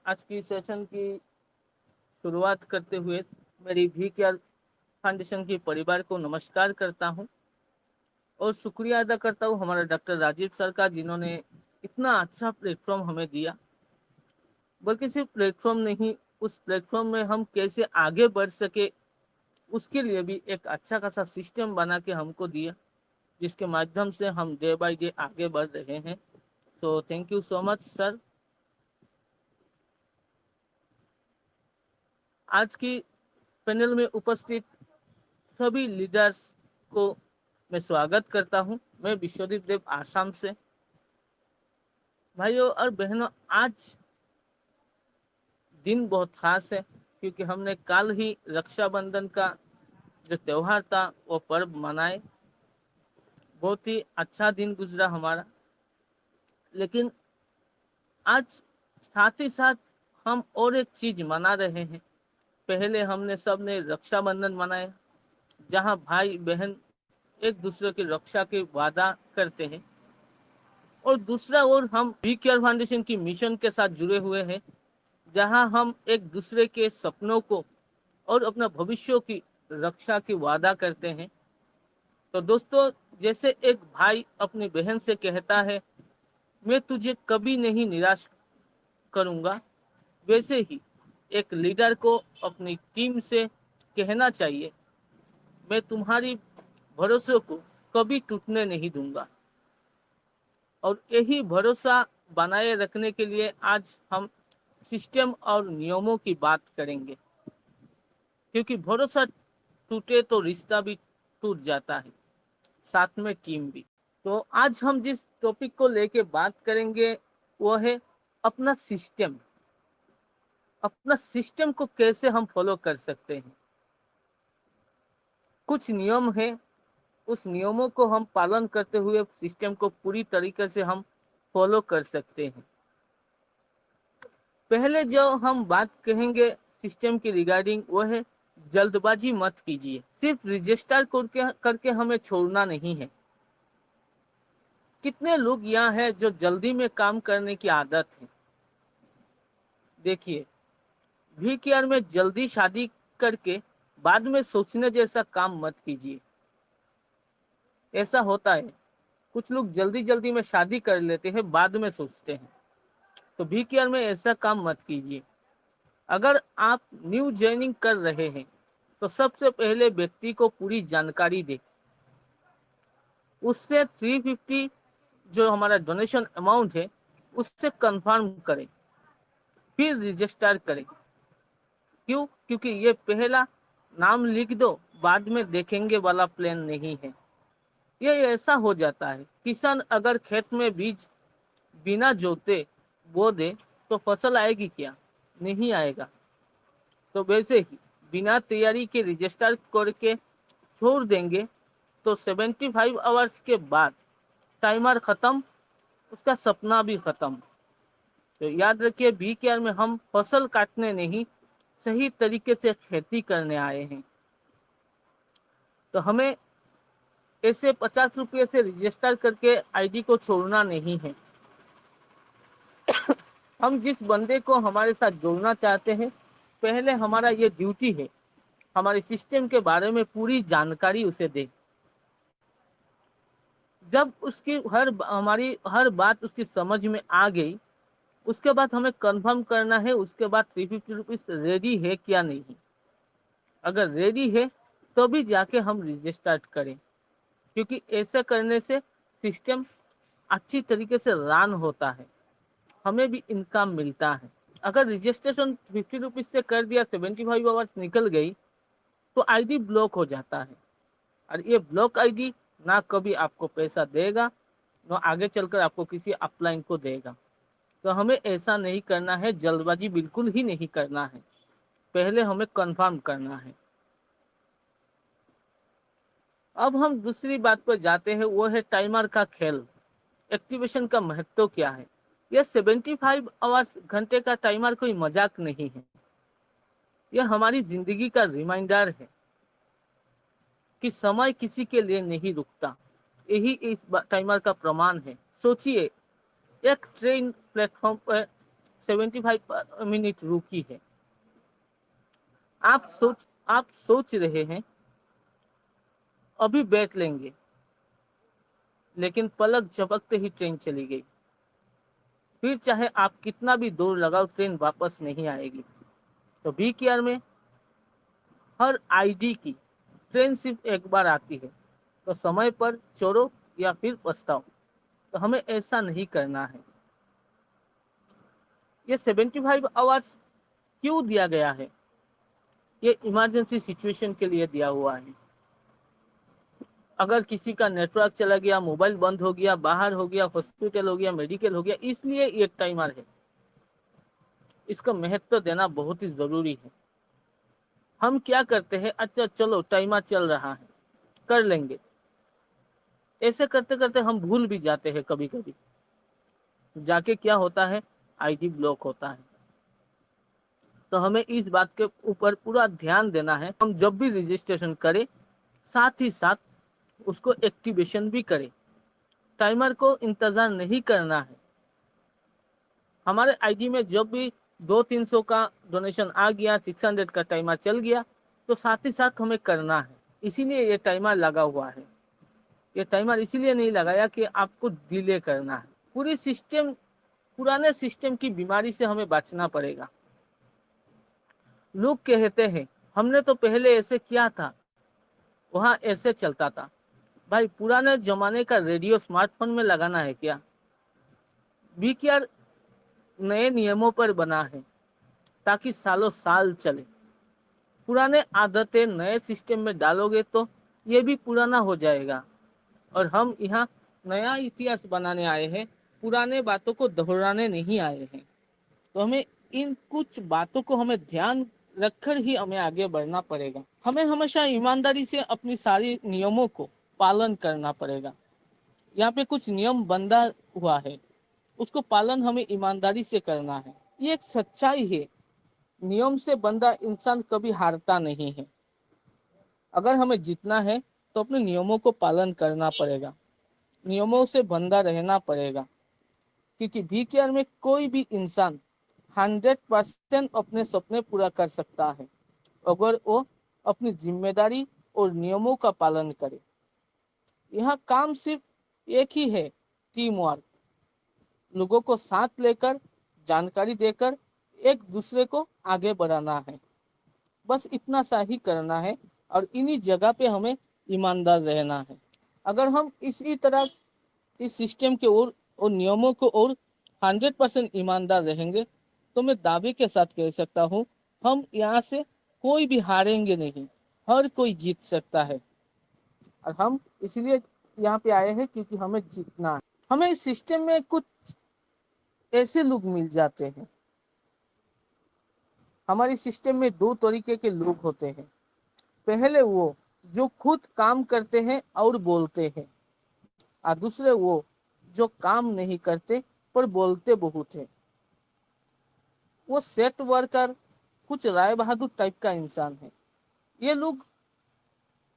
आज की सेशन की शुरुआत करते हुए मेरी भी केयर फाउंडेशन के परिवार को नमस्कार करता हूं और शुक्रिया अदा करता हूं हमारे डॉक्टर राजीव सर का, जिन्होंने इतना अच्छा प्लेटफॉर्म हमें दिया। बल्कि सिर्फ प्लेटफॉर्म नहीं, उस प्लेटफॉर्म में हम कैसे आगे बढ़ सके उसके लिए भी एक अच्छा खासा सिस्टम बना के हमको दिया, जिसके माध्यम से हम डे बाय डे आगे बढ़ रहे हैं। So thank you so much sir. आज की पैनल में उपस्थित सभी लीडर्स को मैं स्वागत करता हूं। मैं विश्वदीप देव आसाम से। भाइयों और बहनों, आज दिन बहुत खास है क्योंकि हमने कल ही रक्षाबंधन का जो त्योहार था वो पर्व मनाए। बहुत ही अच्छा दिन गुजरा हमारा। लेकिन आज साथ ही साथ हम और एक चीज मना रहे हैं। पहले हमने सबने रक्षाबंधन मनाया, जहां भाई बहन एक दूसरे की रक्षा के वादा करते हैं, और दूसरा ओर हम वी केयर फाउंडेशन की मिशन के साथ जुड़े हुए हैं, जहां हम एक दूसरे के सपनों को और अपना भविष्य की रक्षा की वादा करते हैं। तो दोस्तों, जैसे एक भाई अपनी बहन से कहता है मैं तुझे कभी नहीं निराश करूंगा, वैसे ही एक लीडर को अपनी टीम से कहना चाहिए मैं तुम्हारी भरोसे को कभी टूटने नहीं दूंगा। और यही भरोसा बनाए रखने के लिए आज हम सिस्टम और नियमों की बात करेंगे, क्योंकि भरोसा टूटे तो रिश्ता भी टूट जाता है, साथ में टीम भी। तो आज हम जिस टॉपिक को लेके बात करेंगे वो है अपना सिस्टम। अपना सिस्टम को कैसे हम फॉलो कर सकते हैं। कुछ नियम है, उस नियमों को हम पालन करते हुए सिस्टम को पूरी तरीके से हम फॉलो कर सकते हैं। पहले जो हम बात कहेंगे सिस्टम की रिगार्डिंग वो है जल्दबाजी मत कीजिए। सिर्फ रजिस्टर करके हमें छोड़ना नहीं है। कितने लोग यहाँ हैं जो जल्दी में काम करने की आदत है। देखिए, भी केयर में जल्दी शादी करके बाद में सोचने जैसा काम मत कीजिए। ऐसा होता है, कुछ लोग जल्दी जल्दी में शादी कर लेते हैं, बाद में सोचते हैं। तो भी केयर में ऐसा काम मत कीजिए। अगर आप न्यू ज्वाइनिंग कर रहे हैं तो सबसे पहले व्यक्ति को पूरी जानकारी दें। उससे 350 जो हमारा डोनेशन अमाउंट है उससे कंफर्म करें, फिर रजिस्टर करें। क्यों? क्योंकि ये पहला नाम लिख दो बाद में देखेंगे वाला प्लान नहीं है। ये ऐसा हो जाता है, किसान अगर खेत में बीज बिना जोते बो दे तो फसल आएगी क्या? नहीं आएगा। तो वैसे ही बिना तैयारी के रजिस्टर करके छोड़ देंगे तो 75 आवर्स के बाद टाइमर खत्म, उसका सपना भी खत्म। तो याद रखिए, बी केयर में हम फसल काटने नहीं, सही तरीके से खेती करने आए हैं। तो हमें ऐसे 50 रुपये से रजिस्टर करके आईडी को छोड़ना नहीं है। हम जिस बंदे को हमारे साथ जोड़ना चाहते हैं, पहले हमारा ये ड्यूटी है हमारे सिस्टम के बारे में पूरी जानकारी उसे दे। जब उसकी हमारी हर बात उसकी समझ में आ गई, उसके बाद हमें कंफर्म करना है उसके बाद 350 रुपीज रेडी है क्या नहीं। अगर रेडी है तो भी जाके हम रजिस्टर करें, क्योंकि ऐसा करने से सिस्टम अच्छी तरीके से रन होता है, हमें भी इनकम मिलता है। अगर रजिस्ट्रेशन 50 रुपीज से कर दिया, 75 आवर्स निकल गई तो आईडी ब्लॉक हो जाता है। और ये ब्लॉक आईडी ना कभी आपको पैसा देगा, ना आगे चलकर आपको किसी अपलाइन को देगा। तो हमें ऐसा नहीं करना है, जल्दबाजी बिल्कुल ही नहीं करना है, पहले हमें कंफर्म करना है। अब हम दूसरी बात पर जाते हैं, वो है टाइमर का खेल। एक्टिवेशन का महत्व क्या है? यह 75 आवर्स घंटे का टाइमर कोई मजाक नहीं है। यह हमारी जिंदगी का रिमाइंडर है कि समय किसी के लिए नहीं रुकता। यही इस टाइमर का प्रमाण है। सोचिए, एक ट्रेन प्लेटफॉर्म पर 75 मिनट रुकी है। आप सोच रहे हैं अभी बैठ लेंगे, लेकिन पलक झपकते ही ट्रेन चली गई। फिर चाहे आप कितना भी दौड़ लगाओ, ट्रेन वापस नहीं आएगी। तो बी केयर में हर आईडी की ट्रेन सिर्फ एक बार आती है, तो समय पर छोड़ो या फिर पछताओ। तो हमें ऐसा नहीं करना है। ये 75 आवर्स क्यों दिया गया है? ये इमरजेंसी सिचुएशन के लिए दिया हुआ है। अगर किसी का नेटवर्क चला गया, मोबाइल बंद हो गया, बाहर हो गया, हॉस्पिटल हो गया, मेडिकल हो गया, इसलिए एक टाइमर है। इसका महत्व देना बहुत ही जरूरी है। हम क्या करते हैं, अच्छा चलो टाइमर चल रहा है, कर लेंगे। ऐसे करते करते हम भूल भी जाते हैं। कभी कभी जाके क्या होता है, आईडी ब्लॉक होता है। तो हमें इस बात के ऊपर पूरा ध्यान देना है। हम जब भी रजिस्ट्रेशन करें, साथ ही साथ उसको एक्टिवेशन भी करें। टाइमर को इंतजार नहीं करना है। हमारे आईडी में जब भी 200-300 का डोनेशन आ गया, 600 का टाइमर चल गया, तो साथ ही साथ हमें करना है। इसीलिए ये टाइमर लगा हुआ है। ये टाइमर इसीलिए नहीं लगाया कि आपको डिले करना है। पुराने सिस्टम की बीमारी से हमें बचना पड़ेगा। लोग कहते हैं हमने तो पहले ऐसे किया था, वहां ऐसे चलता था। भाई, पुराने जमाने का रेडियो स्मार्टफोन में लगाना है क्या? वीकेआर नए नियमों पर बना है ताकि सालों साल चले। पुराने आदतें नए सिस्टम में डालोगे तो ये भी पुराना हो जाएगा। और हम यहाँ नया इतिहास बनाने आए हैं, पुराने बातों को दोहराने नहीं आए हैं। तो हमें इन कुछ बातों को हमें ध्यान रखकर ही हमें आगे बढ़ना पड़ेगा। हमें हमेशा ईमानदारी से अपनी सारी नियमों को पालन करना पड़ेगा। यहाँ पे कुछ नियम बंधा हुआ है, उसको पालन हमें ईमानदारी से करना है। ये एक सच्चाई है। नियम से बंधा इंसान कभी हारता नहीं है। अगर हमें जीतना है तो अपने नियमों को पालन करना पड़ेगा, नियमों से बंधा रहना पड़ेगा। क्योंकि वीकेआर में कोई भी इंसान 100% अपने सपने पूरा कर सकता है, अगर वो अपनी जिम्मेदारी और नियमों का पालन करे। यहाँ काम सिर्फ एक ही है, टीम वर्क। लोगों को साथ लेकर, जानकारी देकर एक दूसरे को आगे बढ़ाना है। बस इतना सा ही करना है और इन्हीं जगह पे हमें ईमानदार रहना है। अगर हम इसी तरह इस सिस्टम के और नियमों को और 100% ईमानदार रहेंगे, तो मैं दावे के साथ कह सकता हूँ हम यहाँ से कोई भी हारेंगे नहीं, हर कोई जीत सकता है। और हम इसलिए यहाँ पे आए हैं क्योंकि हमें जीतना है। हमें इस सिस्टम में कुछ ऐसे लोग मिल जाते हैं। हमारे सिस्टम में दो तरीके के लोग होते हैं। पहले वो जो खुद काम करते हैं और बोलते हैं, और दूसरे वो जो काम नहीं करते पर बोलते बहुत है। वो सेट वर्कर, कुछ राय बहादुर टाइप का इंसान है। ये लोग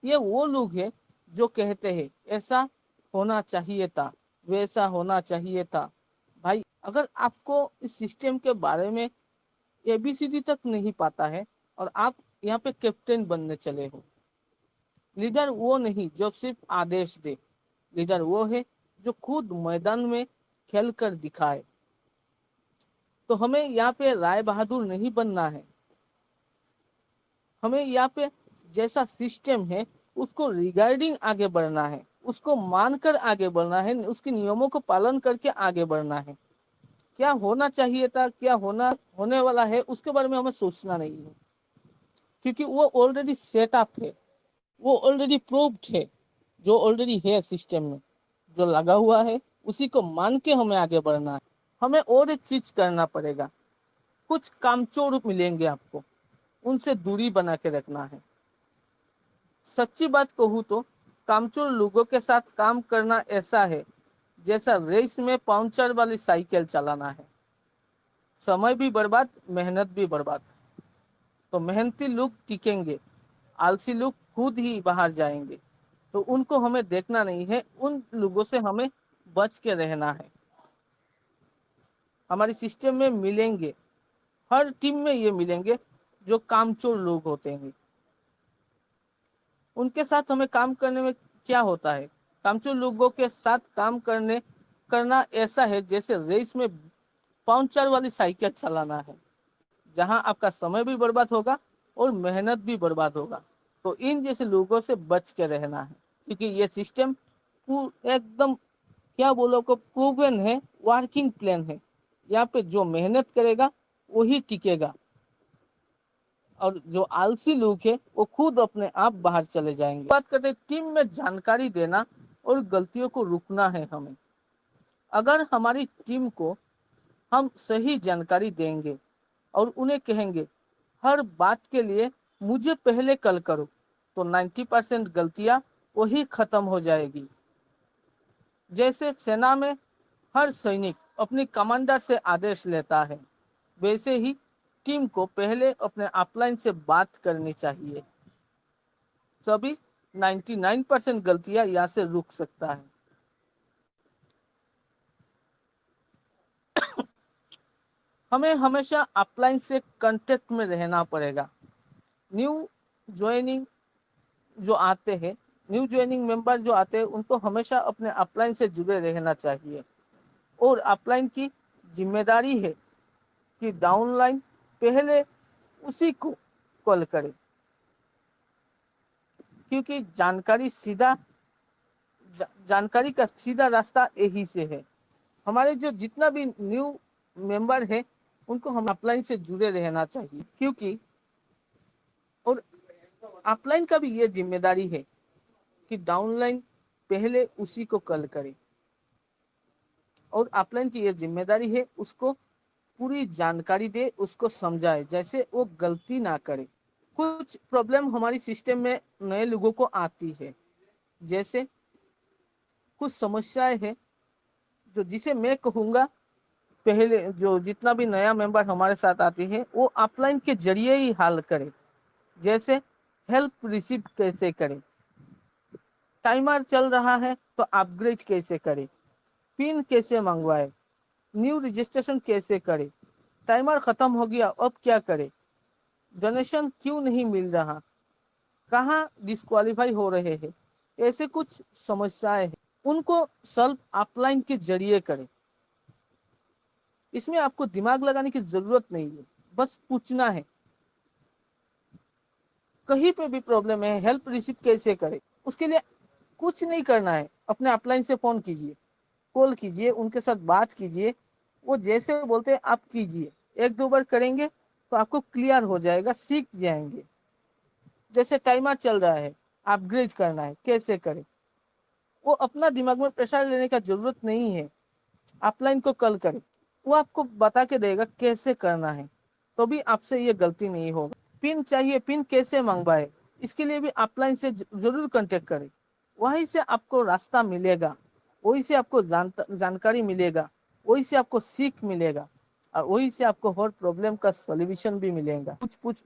ये वो लोग हैं जो कहते हैं ऐसा होना चाहिए था, वैसा होना चाहिए था। भाई, अगर आपको इस सिस्टम के बारे में एबीसीडी तक नहीं पता है और आप यहाँ पे कैप्टन बनने चले हो, लीडर वो नहीं जो सिर्फ आदेश दे। लीडर वो है जो खुद मैदान में खेल कर दिखाए। तो हमें यहाँ पे राय बहादुर नहीं बनना है। हमें यहाँ पे जैसा सिस्टम है उसको रिगार्डिंग आगे बढ़ना है, उसको मानकर आगे बढ़ना है, उसके नियमों को पालन करके आगे बढ़ना है। क्या होना चाहिए था, क्या होने वाला है, उसके बारे में हमें सोचना नहीं है। क्योंकि वो ऑलरेडी सेटअप है, वो ऑलरेडी प्रूव्ड है। जो ऑलरेडी है सिस्टम में, जो लगा हुआ है, उसी को मान के हमें आगे बढ़ना है। हमें और एक चीज करना पड़ेगा। कुछ कामचोर मिलेंगे आपको, उनसे दूरी बना के रखना है। सच्ची बात कहूँ तो कामचोर लोगों के साथ काम करना ऐसा है जैसा रेस में पाउंचर वाली साइकिल चलाना है। समय भी बर्बाद, मेहनत भी बर्बाद। तो मेहनती लोग टिकेंगे, आलसी लोग खुद ही बाहर जाएंगे। तो उनको हमें देखना नहीं है, उन लोगों से हमें बच के रहना है। हमारे सिस्टम में मिलेंगे, हर टीम में ये मिलेंगे जो कामचोर लोग होते हैं। उनके साथ हमें काम करने में क्या होता है, कामचोर लोगों के साथ काम करना ऐसा है जैसे रेस में पाउंचर वाली साइकिल चलाना है, जहां आपका समय भी बर्बाद होगा और मेहनत भी बर्बाद होगा। तो इन जैसे लोगों से बच के रहना है, क्योंकि ये सिस्टम एकदम क्या बोलो को प्रूवन है, वर्किंग प्लान है। यहाँ पे जो मेहनत करेगा वही टिकेगा, और जो आलसी लोग है वो खुद अपने आप बाहर चले जाएंगे। बात करते हैं टीम में जानकारी देना और गलतियों को रुकना है हमें। अगर हमारी टीम को हम सही जानकारी देंगे और उन्हें कहेंगे हर बात के लिए मुझे पहले कल करो, तो 90% गलतियां वही खत्म हो जाएगी। जैसे सेना में हर सैनिक अपनी कमांडर से आदेश लेता है, वैसे ही टीम को पहले अपने अपलाइन से बात करनी चाहिए, तभी 99% गलतियां यहाँ से रुक सकता है। हमें हमेशा अपलाइन से कांटेक्ट में रहना पड़ेगा। न्यू ज्वाइनिंग जो आते हैं, न्यू ज्वाइनिंग मेंबर जो आते हैं, उनको हमेशा अपने अपलाइन से जुड़े रहना चाहिए। और अपलाइन की जिम्मेदारी है कि डाउनलाइन पहले उसी को कॉल करे, क्योंकि जानकारी का सीधा रास्ता यही से है। हमारे जो जितना भी न्यू मेंबर है उनको हम अपलाइन से जुड़े रहना चाहिए, क्योंकि और अपलाइन का भी ये जिम्मेदारी है कि डाउनलाइन पहले उसी को कॉल करे, और अपलाइन की ये जिम्मेदारी है उसको पूरी जानकारी दे, उसको समझाए, जैसे वो गलती ना करे। कुछ प्रॉब्लम हमारी सिस्टम में नए लोगों को आती है, जैसे कुछ समस्याएं हैं जो जिसे मैं कहूँगा पहले जो जितना भी नया मेंबर हमारे साथ आते हैं वो अपलाइन के जरिए ही हल करे। जैसे हेल्प रिसीव कैसे करें, टाइमर चल रहा है तो अपग्रेड कैसे करें, पिन कैसे मंगवाए, न्यू रजिस्ट्रेशन कैसे करें, टाइमर खत्म हो गया अब क्या करें, डोनेशन क्यों नहीं मिल रहा, कहाँ डिस्क्वालीफाई हो रहे हैं, ऐसे कुछ समस्याएं हैं, उनको सॉल्व अपलाइन के जरिए करें। इसमें आपको दिमाग लगाने की जरूरत नहीं है, बस पूछना है। कहीं पे भी प्रॉब्लम है, हेल्प रिसीव कैसे करें, उसके लिए कुछ नहीं करना है, अपने अपलाइन से फोन कीजिए, कॉल कीजिए, उनके साथ बात कीजिए, वो जैसे बोलते हैं आप कीजिए। एक दो बार करेंगे तो आपको क्लियर हो जाएगा, सीख जाएंगे। जैसे टाइमर चल रहा है, अपग्रेड करना है कैसे करें, वो अपना दिमाग में प्रेशर लेने का जरूरत नहीं है, अपलाइन को कॉल करें, वो आपको बता के देगा कैसे करना है, तो भी आपसे ये गलती नहीं होगा। पिन चाहिए, पिन कैसे मंगवाए, इसके लिए भी अपलाइन से जरूर कांटेक्ट करें, वहीं से आपको रास्ता मिलेगा, वहीं से आपको जानकारी मिलेगा, वहीं से आपको सीख मिलेगा, और वहीं से आपको हर प्रॉब्लम का सॉल्यूशन भी मिलेगा। पूछ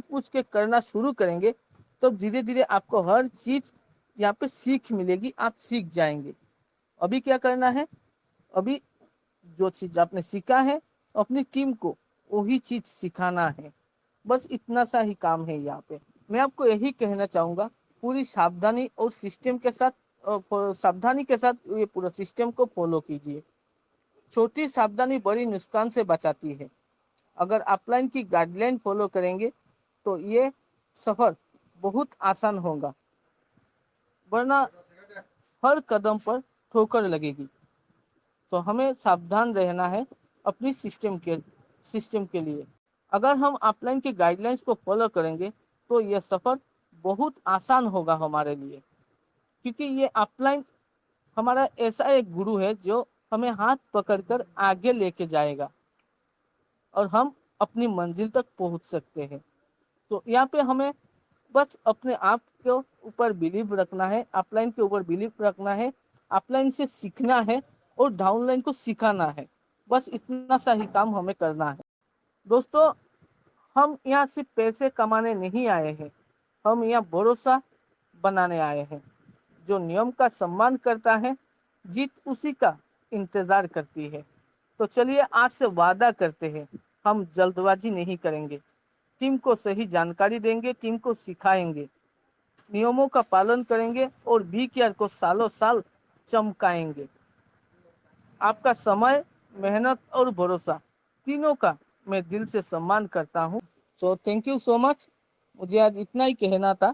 पूछ के करना शुरू करेंगे तो धीरे धीरे आपको हर चीज यहाँ पे सीख मिलेगी, आप सीख जाएंगे। अभी क्या करना है, अभी जो चीज आपने सीखा है अपनी टीम को वही चीज सिखाना है, बस इतना सा ही काम है यहाँ पे। मैं आपको यही कहना चाहूंगा, पूरी सावधानी और सिस्टम के साथ सावधानी के साथ ये पूरा सिस्टम को फॉलो कीजिए। छोटी सावधानी बड़ी नुकसान से बचाती है। अगर अपलाइन की गाइडलाइन फॉलो करेंगे तो ये सफर बहुत आसान होगा, वरना हर कदम पर ठोकर लगेगी। तो हमें सावधान रहना है अपनी सिस्टम के लिए। अगर हम अपलाइन की गाइडलाइंस को फॉलो करेंगे तो यह सफ़र बहुत आसान होगा हमारे लिए, क्योंकि ये अपलाइन हमारा ऐसा एक गुरु है जो हमें हाथ पकड़कर आगे लेके जाएगा और हम अपनी मंजिल तक पहुंच सकते हैं। तो यहाँ पे हमें बस अपने आप के ऊपर बिलीव रखना है, अपलाइन के ऊपर बिलीव रखना है, अपलाइन से सीखना है और डाउनलाइन को सिखाना है। बस इतना सा ही काम हमें करना है। दोस्तों, हम यहाँ सिर्फ पैसे कमाने नहीं आए हैं, हम यहाँ भरोसा बनाने आए हैं। जो नियम का सम्मान करता है जीत उसी का इंतजार करती है। تو چلیے آج سے وعدہ کرتے ہیں ہم جلد بازی نہیں کریں گے، ٹیم کو صحیح جانکاری دیں گے، ٹیم کو سکھائیں گے، نیموں کا پالن کریں گے اور بی کیئر کو سالوں سال چمکائیں گے۔ آپ کا سمے، محنت اور بھروسہ تینوں کا میں دل سے سمان کرتا ہوں۔ سو تھینک یو سو مچ، مجھے آج اتنا ہی کہنا تھا۔